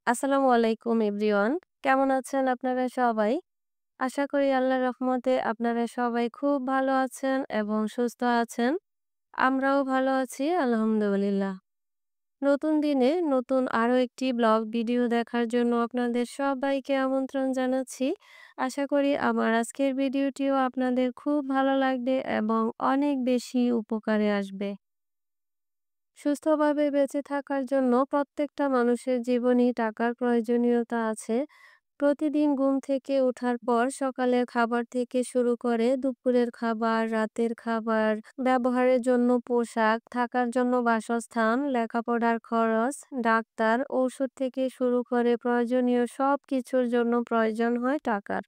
আসসালামু আলাইকুম এভরিওয়ান। কেমন আছেন আপনারা সবাই? আশা করি আল্লাহর রহমতে আপনারা সবাই খুব ভালো আছেন এবং সুস্থ আছেন। আমরাও ভালো আছি আলহামদুলিল্লাহ। নতুন দিনে নতুন আরো একটি ব্লগ ভিডিও দেখার জন্য আপনাদের সবাইকে আমন্ত্রণ জানাচ্ছি। আশা করি আমার আজকের ভিডিওটিও আপনাদের খুব ভালো লাগবে এবং অনেক বেশি উপকারে আসবে। সুস্থভাবে বেঁচে থাকার জন্য প্রত্যেকটা মানুষের জীবনেই টাকার প্রয়োজনীয়তা আছে। প্রতিদিন ঘুম থেকে ওঠার পর সকালের খাবার থেকে শুরু করে দুপুরের খাবার, রাতের খাবার, ব্যবহারের জন্য পোশাক, থাকার জন্য বাসস্থান, লেখাপড়ার খরচ, ডাক্তার, ঔষধ থেকে শুরু করে প্রয়োজনীয় সব কিছুর জন্য প্রয়োজন হয় টাকার।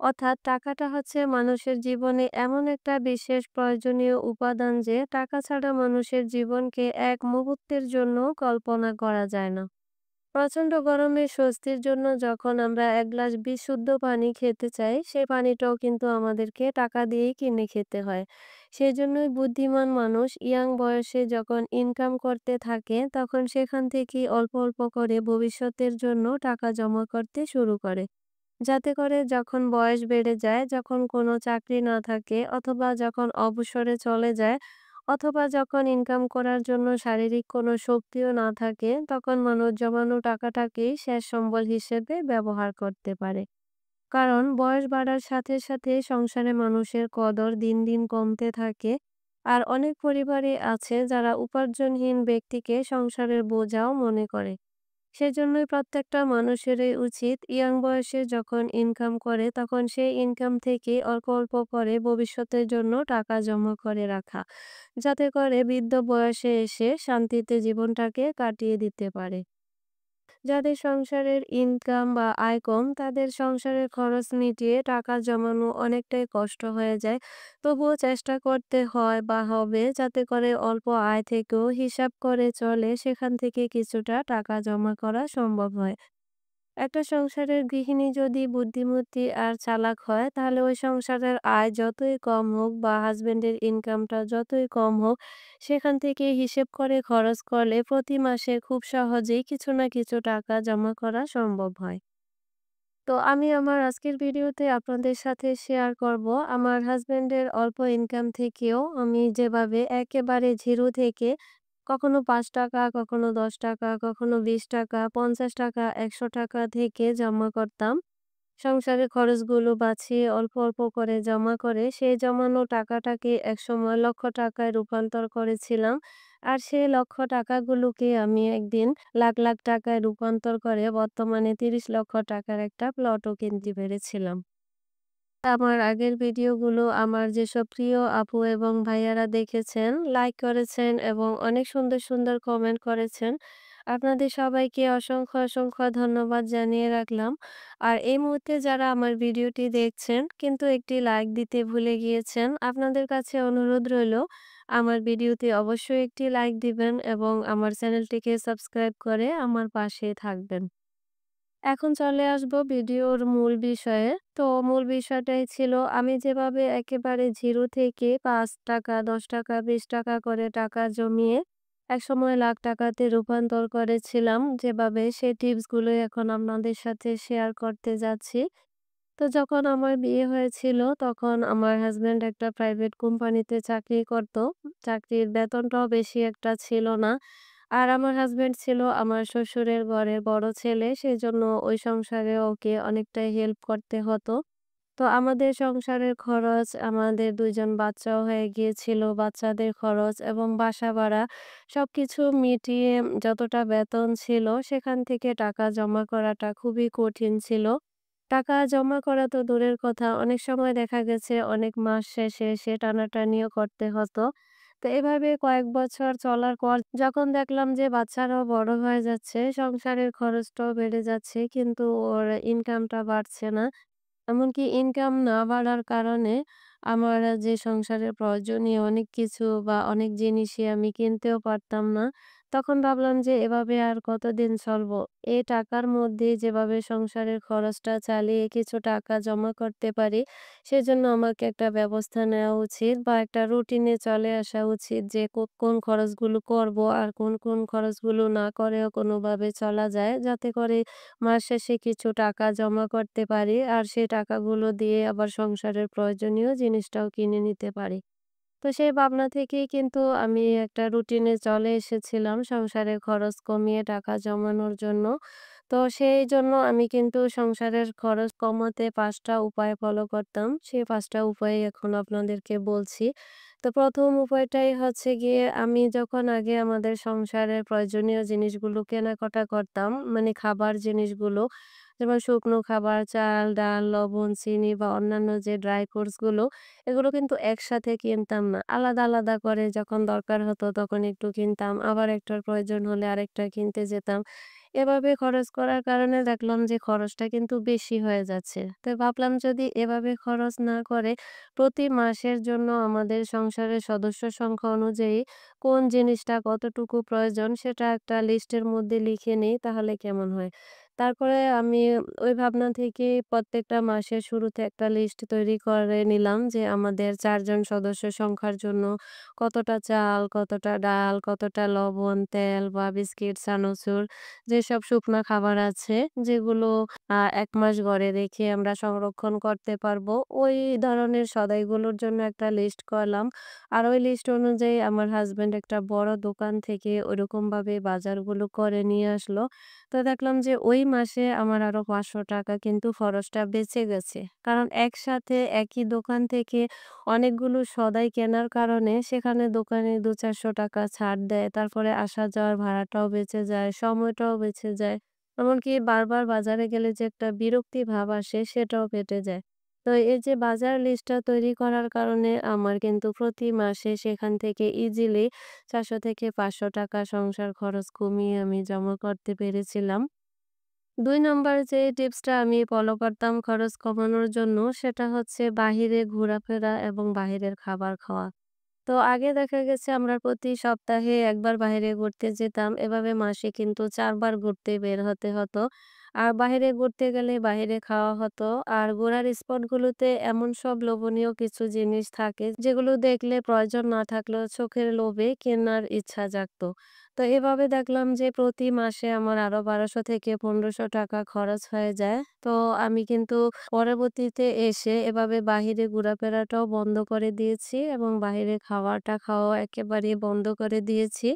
অর্থাৎ টাকাটা হচ্ছে মানুষের জীবনে এমন একটা বিশেষ প্রয়োজনীয় উপাদান যে টাকা ছাড়া মানুষের জীবনকে এক মুহূর্তের জন্য কল্পনা করা যায় না। প্রচণ্ড গরমে স্বস্তির জন্য যখন আমরা এক গ্লাস বিশুদ্ধ পানি খেতে চাই, সেই পানিটাও কিন্তু আমাদেরকে টাকা দিয়েই কিনে খেতে হয়। সেজন্যই বুদ্ধিমান মানুষ ইয়াং বয়সে যখন ইনকাম করতে থাকে, তখন সেখান থেকেই অল্প অল্প করে ভবিষ্যতের জন্য টাকা জমা করতে শুরু করে। যাতে করে যখন বয়স বেড়ে যায়, যখন কোনো চাকরি না থাকে অথবা যখন অবসরে চলে যায় অথবা যখন ইনকাম করার জন্য শারীরিক কোনো শক্তিও না থাকে, তখন মানুষ জমানো টাকাটাকেই শেষ সম্বল হিসেবে ব্যবহার করতে পারে। কারণ বয়স বাড়ার সাথে সাথে সংসারে মানুষের কদর দিন দিন কমতে থাকে। আর অনেক পরিবারে আছে যারা উপার্জনহীন ব্যক্তিকে সংসারের বোঝাও মনে করে। সেজন্যই প্রত্যেকটা মানুষেরই উচিত ইয়াং বয়সে যখন ইনকাম করে তখন সেই ইনকাম থেকে অল্প অল্প করে ভবিষ্যতের জন্য টাকা জমা করে রাখা, যাতে করে বৃদ্ধ বয়সে এসে শান্তিতে জীবনটাকে কাটিয়ে দিতে পারে। যাদের সংসারের ইনকাম বা আয় কম তাদের সংসারের খরচ মিটিয়ে টাকা জমানো অনেকটাই কষ্ট হয়ে যায়। তবুও চেষ্টা করতে হয় বা হবে যাতে করে অল্প আয় থেকেও হিসাব করে চলে সেখান থেকে কিছুটা টাকা জমা করা সম্ভব হয়। একটা সংসারের গৃহিণী যদি বুদ্ধিমতী আর চালাক হয় তাহলে ওই সংসারের আয় যতই কম হোক বা হাজবেন্ডের ইনকামটা যতই কম হোক, সেখান থেকে হিসেব করে খরচ করলে প্রতি মাসে খুব সহজেই কিছু না কিছু টাকা জমা করা সম্ভব হয়। তো আমি আমার আজকের ভিডিওতে আপনাদের সাথে শেয়ার করব আমার হাজবেন্ডের অল্প ইনকাম থেকেও আমি যেভাবে একেবারে জিরো থেকে কখনো ৫ টাকা, কখনো ১০ টাকা, কখনো ২০ টাকা, ৫০ টাকা, ১০০ টাকা থেকে জমা করতাম। সংসারের খরচগুলো বাঁচিয়ে অল্প অল্প করে জমা করে সেই জমানো টাকাটাকে একসময় লক্ষ টাকায় রূপান্তর করেছিলাম। আর সেই লক্ষ টাকাগুলোকে আমি একদিন লাখ লাখ টাকায় রূপান্তর করে বর্তমানে ৩০ লক্ষ টাকার একটা প্লটও কিনতে পেরেছিলাম। আমার আগের ভিডিওগুলো আমার যেসব প্রিয় আপু এবং ভাইয়ারা দেখেছেন, লাইক করেছেন এবং অনেক সুন্দর সুন্দর কমেন্ট করেছেন। আপনাদের সবাইকে অসংখ্য অসংখ্য ধন্যবাদ জানিয়ে রাখলাম। আর এই মুহূর্তে যারা আমার ভিডিওটি দেখছেন কিন্তু একটি লাইক দিতে ভুলে গিয়েছেন, আপনাদের কাছে অনুরোধ রইল আমার ভিডিওতে অবশ্যই একটি লাইক দিবেন এবং আমার চ্যানেলটিকে সাবস্ক্রাইব করে আমার পাশে থাকবেন। এখন চলে আসবো ভিডিওর মূল বিষয়ে। তো মূল বিষয়টাই ছিল আমি যেভাবে একেবারে জিরো থেকে ৳৫, ৳১০, ৳২০ করে টাকা জমিয়ে একসময় লাখ টাকাতে রূপান্তর করেছিলাম যেভাবে সেই টিপসগুলোই এখন আপনাদের সাথে শেয়ার করতে যাচ্ছি। তো যখন আমার বিয়ে হয়েছিল তখন আমার হাসব্যান্ড একটা প্রাইভেট কোম্পানিতে চাকরি করত। চাকরির বেতনটাও বেশি একটা ছিল না। আর আমার হাসব্যান্ড ছিল আমার শ্বশুরের ঘরের বড় ছেলে। সেজন্য ওই সংসারে ওকে অনেকটাই হেল্প করতে হতো। তো আমাদের সংসারের খরচ, আমাদের ২ জন বাচ্চাও হয়ে গিয়েছিল। বাচ্চাদের খরচ এবং বাসা ভাড়া সবকিছু মিটিয়ে যতটা বেতন ছিল সেখান থেকে টাকা জমা করাটা খুবই কঠিন ছিল। টাকা জমা করা তো দূরের কথা, অনেক সময় দেখা গেছে অনেক মাস শেষে সে টানাটানিও করতে হতো। তো এভাবে কয়েক বছর চলার পর যখন দেখলাম যে বাচ্চারাও বড় হয়ে যাচ্ছে, সংসারের খরচটাও বেড়ে যাচ্ছে কিন্তু ওর ইনকামটা বাড়ছে না। এমনকি ইনকাম না বাড়ার কারণে আমার যে সংসারের প্রয়োজনীয় অনেক কিছু বা অনেক জিনিসই আমি কিনতেও পারতাম না। তখন ভাবলাম যে এভাবে আর কতদিন চলবো? এই টাকার মধ্যেই যেভাবে সংসারের খরচটা চালিয়ে কিছু টাকা জমা করতে পারি, সেজন্য আমাকে একটা ব্যবস্থা নেওয়া উচিত বা একটা রুটিনে চলে আসা উচিত যে কোন খরচগুলো করব আর কোন খরচগুলো না করেও কোনোভাবে চলা যায়। যাতে করে মাস শেষে কিছু টাকা জমা করতে পারি আর সেই টাকাগুলো দিয়ে আবার সংসারের প্রয়োজনীয় জিনিসটাও কিনে নিতে পারি। তো সেই ভাবনা থেকেই কিন্তু আমি একটা রুটিনে চলে এসেছিলাম সংসারের খরচ কমিয়ে টাকা জমানোর জন্য। তো সেইজন্য আমি কিন্তু সংসারের খরচ কমাতে ৫ টা উপায় ফলো করতাম। সেই ৫ টা উপায় এখন আপনাদেরকে বলছি। তো ১ম উপায়টাই হচ্ছে গিয়ে আমি যখন আগে আমাদের সংসারের প্রয়োজনীয় জিনিসগুলো কেনাকাটা করতাম, মানে খাবার জিনিসগুলো, যেমন শুকনো খাবার, চাল, ডাল, লবণ, চিনি বা অন্যান্য যে ড্রাই ফ্রুটস গুলো, এগুলো কিন্তু একসাথে কিনতাম না। আলাদা, আলাদা করে যখন দরকার হতো তখন একটু কিনতাম। আবার একটার প্রয়োজন হলে আরেকটা কিনতে যেতাম। এভাবে খরচ করার কারণে দেখলাম যে খরচটা কিন্তু বেশি হয়ে যাচ্ছে। তো ভাবলাম যদি এভাবে খরচ না করে প্রতি মাসের জন্য আমাদের সংসারের সদস্য সংখ্যা অনুযায়ী কোন জিনিসটা কতটুকু প্রয়োজন সেটা একটা লিস্টের মধ্যে লিখে নিই তাহলে কেমন হয়? তারপরে আমি ওই ভাবনা থেকে প্রত্যেকটা মাসের শুরুতে একটা লিস্ট তৈরি করে নিলাম যে আমাদের ৪ জন সদস্য সংখ্যার জন্য কতটা চাল, কতটা ডাল, কতটা লবণ, তেল বা বিস্কিট, চানাচুর, যেসব শুকনা খাবার আছে যেগুলো ১ মাস ঘরে রেখে আমরা সংরক্ষণ করতে পারবো। ওই ধরনের সদাইগুলোর জন্য একটা লিস্ট করলাম। আর ওই লিস্ট অনুযায়ী আমার হাসব্যান্ড একটা বড় দোকান থেকে ওইরকমভাবে বাজারগুলো করে নিয়ে আসলো। তো দেখলাম যে ওই মাসে আমার আরো ৳৫০০ কিন্তু খরচটা বেঁচে গেছে। কারণ একসাথে একই দোকান থেকে অনেকগুলো সদাই কেনার কারণে সেখানে দোকানে ৳২00-৳৪০০ ছাড় দেয়। তারপরে আসা যাওয়ার ভাড়াটাও বেঁচে যায়, সময়টাও বেঁচে যায়। এমনকি বারবার বাজারে গেলে যে একটা বিরক্তি ভাব আসে সেটাও কেটে যায়। তো এই যে বাজার লিস্টটা তৈরি করার কারণে আমার কিন্তু প্রতি মাসে সেখান থেকে ইজিলি ৳৪০০-৫০০ সংসার খরচ কমিয়ে আমি জমা করতে পেরেছিলাম। ২ নম্বর যে টিপসটা আমি ফলো করতাম খরচ কমানোর জন্য সেটা হচ্ছে বাহিরে ঘোরাফেরা এবং বাহিরের খাবার খাওয়া। তো আগে দেখা গেছে আমরা প্রতি সপ্তাহে ১ বার বাহিরে ঘুরতে যেতাম। এভাবে মাসে কিন্তু ৪ বার ঘুরতে বের হতে হতো। আর বাহিরে ঘুরতে গেলে বাহিরে খাওয়া হতো। আর ঘোরার স্পটগুলোতে এমন সব লোভনীয় কিছু জিনিস থাকে যেগুলো দেখলে প্রয়োজন না থাকলেও চোখের লোভে কেনার ইচ্ছা জাগতো। তো এভাবে দেখলাম যে প্রতি মাসে আমার আরো ৳১২০০-১৫০০ খরচ হয়ে যায়। তো আমি কিন্তু পরবর্তীতে এসে এভাবে বাহিরে ঘোরাফেরাটাও বন্ধ করে দিয়েছি এবং বাহিরে খাওয়াও একেবারেই বন্ধ করে দিয়েছি।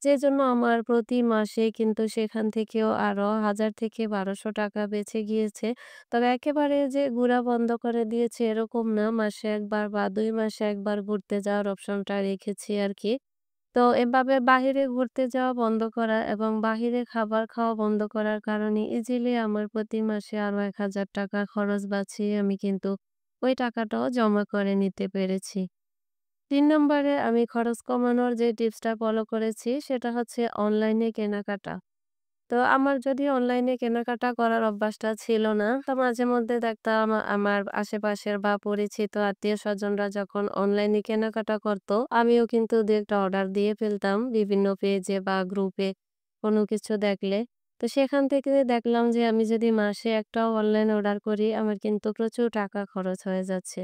যেজন্য আমার প্রতি মাসে কিন্তু সেখান থেকেও আরো ৳১,০০০-১,২০০ বেঁচে গিয়েছে। তবে একেবারে যে ঘোরা বন্ধ করে দিয়েছি এরকম না। মাসে ১ বার বা ২ মাসে ১ বার ঘুরতে যাওয়ার অপশনটা রেখেছি আরকি। তো এভাবে বাহিরে ঘুরতে যাওয়া বন্ধ করা এবং বাহিরে খাবার খাওয়া বন্ধ করার কারণে ইজিলি আমার প্রতি মাসে আরো ৳১,০০০ খরচ বাঁচিয়ে আমি কিন্তু ওই টাকাটাও জমা করে নিতে পেরেছি। ৩ নম্বরে আমি খরচ কমানোর যে টিপসটা ফলো করেছি সেটা হচ্ছে অনলাইনে কেনাকাটা। তো আমার যদিও অনলাইনে কেনাকাটা করার অভ্যাসটা ছিল না। তো মাঝে মধ্যে দেখতাম আমার আশেপাশের বা পরিচিত আত্মীয়স্বজনরা যখন অনলাইনে কেনাকাটা করত, আমিও কিন্তু ২-১ টা অর্ডার দিয়ে ফেলতাম বিভিন্ন পেজে বা গ্রুপে কোনো কিছু দেখলে। তো সেখান থেকে দেখলাম যে আমি যদি মাসে একটাও অনলাইন অর্ডার করি আমার কিন্তু প্রচুর টাকা খরচ হয়ে যাচ্ছে।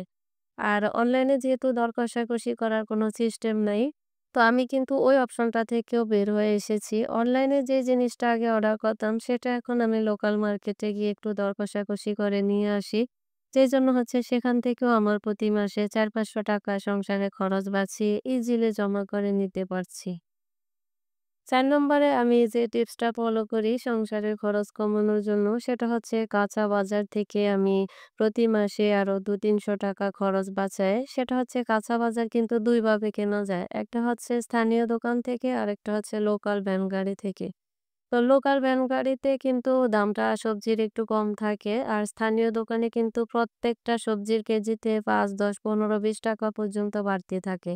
আর অনলাইনে যেহেতু দর কষাকষি করার কোনো সিস্টেম নাই, তো আমি কিন্তু ওই অপশনটা থেকেও বের হয়ে এসেছি। অনলাইনে যে জিনিসটা আগে অর্ডার করতাম সেটা এখন আমি লোকাল মার্কেটে গিয়ে একটু দর কষাকষি করে নিয়ে আসি। যেজন্য হচ্ছে সেখান থেকেও আমার প্রতি মাসে ৳৪00-৫০০ সংসারে খরচ বাঁচিয়ে ইজিলি জমা করে নিতে পারছি। ৪ নম্বরে আমি যে টিপসটা ফলো করি সংসারের খরচ কমানোর জন্য সেটা হচ্ছে কাঁচা বাজার থেকে আমি প্রতি মাসে আরো ৳২00-৩০০ খরচ বাঁচাই। সেটা হচ্ছে কাঁচা বাজার কিন্তু ২ ভাবে কেনা যায়। একটা হচ্ছে স্থানীয় দোকান থেকে আরেকটা হচ্ছে লোকাল ভ্যান গাড়ি থেকে। তো লোকাল ভ্যান গাড়িতে কিন্তু দামটা সবজির একটু কম থাকে। আর স্থানীয় দোকানে কিন্তু প্রত্যেকটা সবজির কেজিতে ৫, ১০, ১৫, ৳২০ পর্যন্ত বাড়তি থাকে।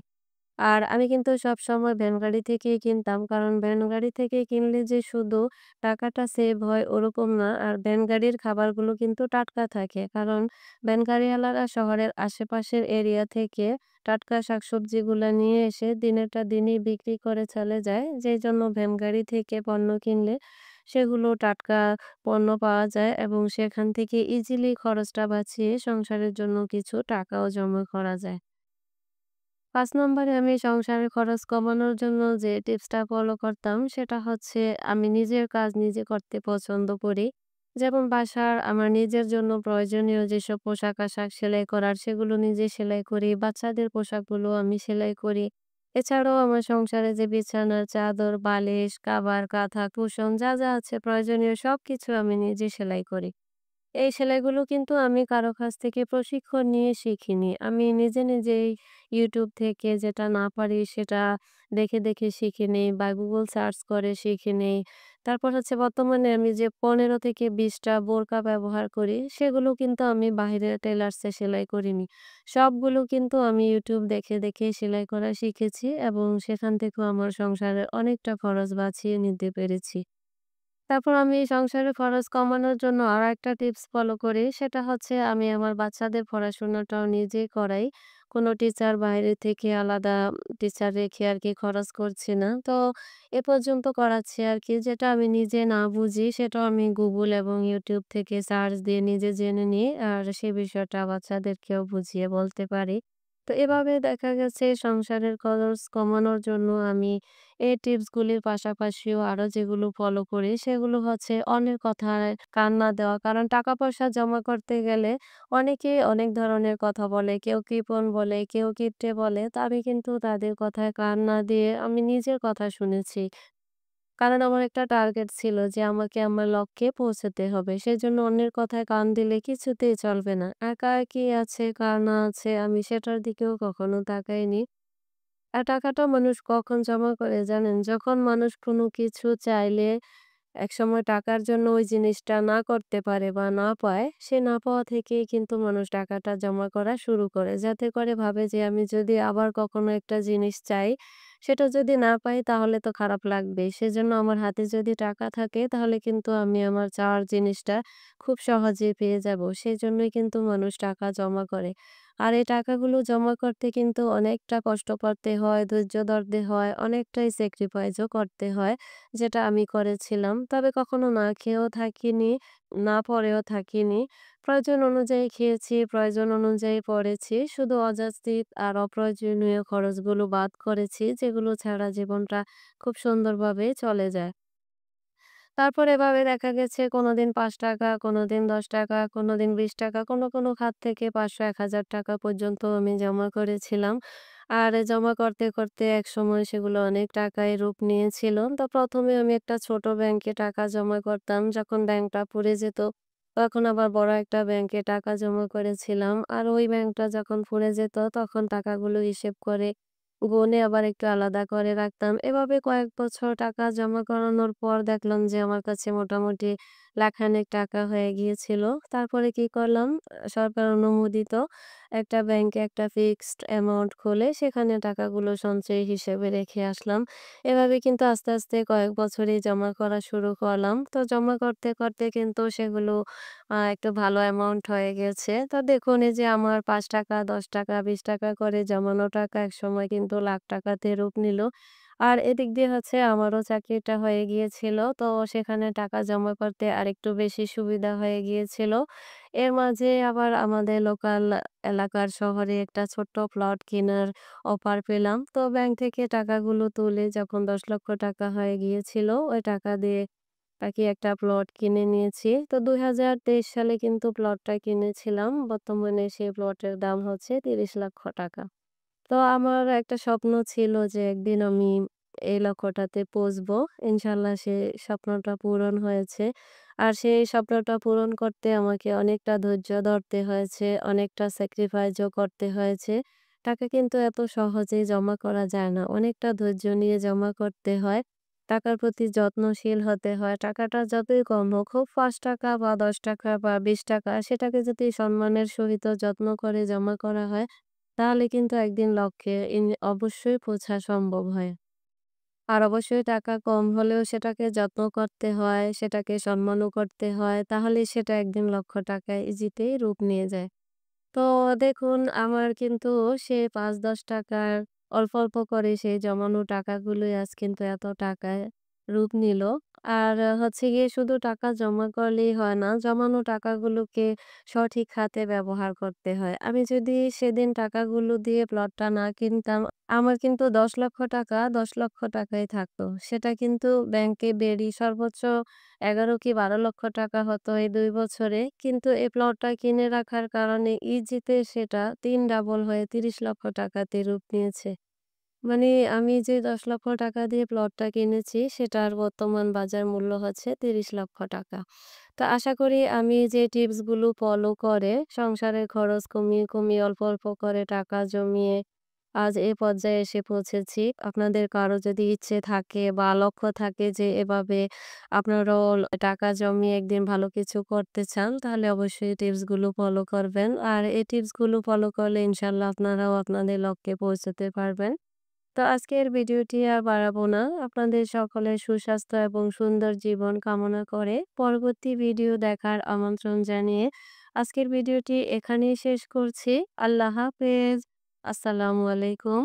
আর আমি কিন্তু সবসময় ভ্যানগাড়ি থেকেই কিনতাম। কারণ ভ্যানগাড়ি থেকে কিনলে যে শুধু টাকাটা সেভ হয় ওরকম না। আর ভ্যানগাড়ির খাবারগুলো কিন্তু টাটকা থাকে। কারণ ভ্যানগাড়িওয়ালারা শহরের আশেপাশের এরিয়া থেকে টাটকা শাকসবজিগুলা নিয়ে এসে দিনেরটা দিনই বিক্রি করে চলে যায়। যেজন্য ভ্যানগাড়ি থেকে পণ্য কিনলে সেগুলো টাটকা পণ্য পাওয়া যায় এবং সেখান থেকে ইজিলি খরচটা বাঁচিয়ে সংসারের জন্য কিছু টাকাও জমা করা যায়। ৫ নম্বরে আমি সংসারের খরচ কমানোর জন্য যে টিপসটা ফলো করতাম সেটা হচ্ছে আমি নিজের কাজ নিজে করতে পছন্দ করি। যেমন বাসার আমার নিজের জন্য প্রয়োজনীয় যেসব পোশাক-আশাক সেলাই করার সেগুলো নিজে সেলাই করি। বাচ্চাদের পোশাকগুলো আমি সেলাই করি। এছাড়াও আমার সংসারে যে বিছানার চাদর, বালিশ, কাভার, কাঁথা, কুশন যা আছে প্রয়োজনীয় সবকিছু আমি নিজে সেলাই করি। এই সেলাইগুলো কিন্তু আমি কারো কাছ থেকে প্রশিক্ষণ নিয়ে শিখিনি। আমি নিজে নিজেই YouTube থেকে যেটা না পারি সেটা দেখে শিখে নেই বা Google সার্চ করে শিখে নেই। তারপর হচ্ছে বর্তমানে আমি যে ১৫ থেকে ২০ টা বোরকা ব্যবহার করি সেগুলো কিন্তু আমি বাহিরে টেলার্সে সেলাই করিনি। সবগুলো কিন্তু আমি YouTube দেখে সেলাই করা শিখেছি এবং সেখান থেকেও আমার সংসারের অনেকটা খরচ বাঁচিয়ে নিতে পেরেছি। তারপর আমি সংসারের খরচ কমানোর জন্য আরেকটা টিপস ফলো করি। সেটা হচ্ছে আমি আমার বাচ্চাদের পড়াশোনাটাও নিজেই করাই। কোনো টিচার বাইরে থেকে আলাদা টিচার রেখে আরকি খরচ করছি না। তো এ পর্যন্ত করাচ্ছি আরকি। যেটা আমি নিজে না বুঝি সেটাও আমি Google এবং YouTube থেকে সার্চ দিয়ে নিজে জেনে নিই। আর সে বিষয়টা বাচ্চাদেরকেও বুঝিয়ে বলতে পারি। তো এভাবে দেখা গেছে সংসারের খরচ কমানোর জন্য আমি এই টিপসগুলির পাশাপাশিও আরো যেগুলো ফলো করি সেগুলো হচ্ছে অন্যের কথায় কান না দেওয়া। কারণ টাকা-পয়সা জমা করতে গেলে অনেকেই অনেক ধরনের কথা বলে। কেউ কৃপণ বলে, কেউ কিপটে বলে। তো আমি কিন্তু তাদের কথায় কান না দিয়ে আমি নিজের কথা শুনেছি। কারণ আমার একটা টার্গেট ছিল যে আমাকে আমার লক্ষ্যে পৌঁছাতে হবে। সেজন্য অন্যের কথায় কান দিলে কিছুতেই চলবে না। একা কি আছে, কার না আছে আমি সেটার দিকেও কখনো তাকাইনি। আর টাকাটা মানুষ কখন জমা করে জানেন? যখন মানুষ কোনো কিছু চাইলে একসময় টাকার জন্য ওই জিনিসটা না করতে পারে বা না পায়, সে না পাওয়া থেকেই কিন্তু মানুষ টাকাটা জমা করা শুরু করে। যাতে করে ভাবে যে আমি যদি আবার কখনো একটা জিনিস চাই, সেটা যদি না পাই তাহলে তো খারাপ লাগবেই। সেজন্য আমার হাতে যদি টাকা থাকে তাহলে কিন্তু আমি আমার চাওয়ার জিনিসটা খুব সহজেই পেয়ে যাবো। সেজন্যই কিন্তু মানুষ টাকা জমা করে। আর এই টাকাগুলো জমা করতে কিন্তু অনেকটা কষ্ট করতে হয়, ধৈর্য ধরতে হয়, অনেকটাই স্যাক্রিফাইসও করতে হয়। যেটা আমি করেছিলাম। তবে কখনো না খেয়েও থাকিনি, না পড়েও থাকিনি। প্রয়োজন অনুযায়ী খেয়েছি, প্রয়োজন অনুযায়ী পড়েছি। শুধু অযাচিত আর অপ্রয়োজনীয় খরচগুলো বাদ করেছি, যেগুলো ছাড়া জীবনটা খুব সুন্দরভাবে চলে যায়। তারপর এভাবে দেখা গেছে কোনোদিন ৳৫, কোনোদিন ৳১০, কোনোদিন ৳২০, কোনো খাত থেকে ৳৫০০, ৳১,০০০ পর্যন্ত আমি জমা করেছিলাম। আর জমা করতে একসময় সেগুলো অনেক টাকায় রূপ নিয়েছিল। তো ১ম এ আমি একটা ছোট ব্যাংকে টাকা জমা করতাম। যখন ব্যাংকটা পুড়ে যেত, তখন আবার বড় একটা ব্যাংকে টাকা জমা করেছিলাম। আর ওই ব্যাংকটা যখন পুড়ে যেত, তখন টাকাগুলো হিসেব করে গুনে আবার একটু আলাদা করে রাখতাম। এভাবে কয়েক বছর টাকা জমা করানোর পর দেখলাম যে আমার কাছে মোটামুটি লাখখানেক টাকা হয়ে গিয়েছিল। তারপরে কি করলাম, সরকার অনুমোদিত একটা ব্যাংকে একটা ফিক্সড অ্যামাউন্ট খুলে সেখানে টাকাগুলো সঞ্চয়ী হিসেবে রেখে আসলাম। এভাবে কিন্তু আস্তে কয়েক বছরেই জমা করা শুরু করলাম। তো জমা করতে কিন্তু সেগুলো একটু ভালো অ্যামাউন্ট হয়ে গেছে। তো দেখুন এই যে আমার ৳৫, ৳১০, ৳২০ করে জমানো টাকা একসময় কিন্তু লাখ টাকাতে রূপ নিল। আর এদিক দিয়ে হচ্ছে আমারও চাকরিটা হয়ে গিয়েছিল। তো সেখানে টাকা জমা করতে আরেকটু বেশি সুবিধা হয়ে গিয়েছিল। এর মাঝে আবার আমাদের লোকাল এলাকার শহরে একটা ছোট্ট প্লট কেনার অফার পেলাম। তো ব্যাংক থেকে টাকাগুলো তুলে যখন ৳১০,০০,০০০ হয়ে গিয়েছিল, ওই টাকা দিয়ে বাকি একটা প্লট কিনে নিয়েছি। তো ২০২৩ সালে কিন্তু প্লটটা কিনেছিলাম। বর্তমানে সেই প্লটের দাম হচ্ছে ৳৩০,০০,০০০। তো আমার একটা স্বপ্ন ছিল যে একদিন আমি এই লক্ষ্যটাতে পৌঁছবো। ইনশাআল্লাহ সেই স্বপ্নটা পূরণ হয়েছে। আর সেই স্বপ্নটা পূরণ করতে আমাকে অনেকটা ধৈর্য ধরতে হয়েছে, অনেকটা স্যাক্রিফাইসও করতে হয়েছে। টাকা কিন্তু এত সহজেই জমা করা যায় না। অনেকটা ধৈর্য নিয়ে জমা করতে হয়। টাকার প্রতি যত্নশীল হতে হয়। টাকাটা যতই কম হোক, হোক ৳৫ বা ৳১০ বা ৳২০ সেটাকে যদি সম্মানের সহিত যত্ন করে জমা করা হয় তাহলে কিন্তু একদিন লক্ষ্যে অবশ্যই পৌঁছা সম্ভব হয়। আর অবশ্যই টাকা কম হলেও সেটাকে যত্ন করতে হয়, সেটাকে সম্মানও করতে হয়। তাহলেই সেটা একদিন লক্ষ টাকায় ইজিতেই রূপ নিয়ে যায়। তো দেখুন আমার কিন্তু সেই ৳৫-১০ অল্প, অল্প করে সেই জমানো টাকাগুলোই আজ কিন্তু এত টাকায় রূপ নিল। আর হচ্ছে গিয়ে শুধু টাকা জমা করলেই হয় না, জমানো টাকাগুলোকে সঠিক খাতে ব্যবহার করতে হয়। আমি যদি সেদিন টাকাগুলো দিয়ে প্লটটা না কিনতাম, আমার কিন্তু ৳১০,০০,০০০ ৳১০,০০,০০০ ই থাকতো। সেটা কিন্তু ব্যাংকে বেরি সর্বোচ্চ ১১ কি ৳১২,০০,০০০ হতো এই ২ বছরে। কিন্তু এই প্লটটা কিনে রাখার কারণে ইজিতে সেটা ৩ ডাবল হয়ে ৳৩০,০০,০০০ তে রূপ নিয়েছে। মানে আমি যে ৳১০,০০,০০০ দিয়ে প্লটটা কিনেছি সেটার বর্তমান বাজার মূল্য হচ্ছে ৳৩০,০০,০০০। তো আশা করি আমি যে টিপসগুলো ফলো করে সংসারের খরচ কমিয়ে, কমিয়ে অল্প, অল্প করে টাকা জমিয়ে আজ এ পর্যায়ে এসে পৌঁছেছি। আপনাদের কারো যদি ইচ্ছে থাকে বা লক্ষ্য থাকে যে এভাবে আপনারাও টাকা জমিয়ে একদিন ভালো কিছু করতে চান, তাহলে অবশ্যই টিপসগুলো ফলো করবেন। আর এই টিপসগুলো ফলো করলে ইনশাআল্লাহ আপনারাও আপনাদের লক্ষ্যে পৌঁছাতে পারবেন। তো আজকের ভিডিওটি আর বাড়াবো না। আপনাদের সকলের সুস্বাস্থ্য এবং সুন্দর জীবন কামনা করে পরবর্তী ভিডিও দেখার আমন্ত্রণ জানিয়ে আজকের ভিডিওটি এখানেই শেষ করছি। আল্লাহ হাফেজ। আসসালামু আলাইকুম।